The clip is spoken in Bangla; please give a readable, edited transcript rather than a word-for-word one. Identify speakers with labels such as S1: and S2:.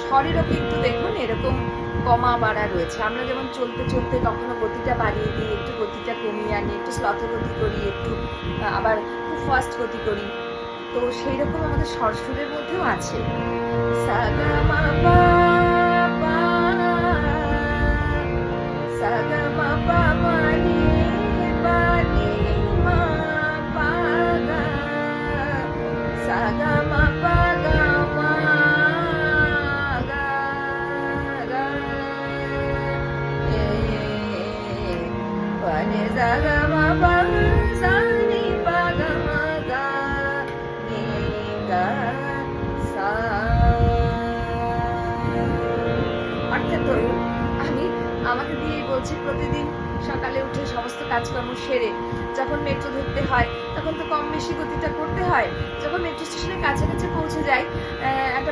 S1: স্বরেরও কিন্তু দেখুন এরকম কমা বাড়া রয়েছে। আমরা যেমন চলতে চলতে কখনো গতিটা বাড়িয়ে দিই, একটু গতিটা কমিয়ে আনি, একটু শ্লথ গতি করি, একটু আবার খুব ফাস্ট গতি করি। তো সেই রকম আমাদের স্বরসুরের মধ্যেও আছে। সা গা মা পা পা, সা গা মা পা মা রে পা রে মা পা গা, সা গা মা পা গা মা গা গা, পা রে সা গা মা পা সা রে পা গা মা গা রে গা সা। অর্থাৎ ধরুন আমি আমাকে দিয়েই বলছি, প্রতিদিন সকালে উঠে সমস্ত কাজকর্ম সেরে যখন মেট্রো ধরতে হয় তখন তো কম বেশি গতিটা করতে হয়। যখন মেট্রো স্টেশনের কাছাকাছি পৌঁছে যাই, একটা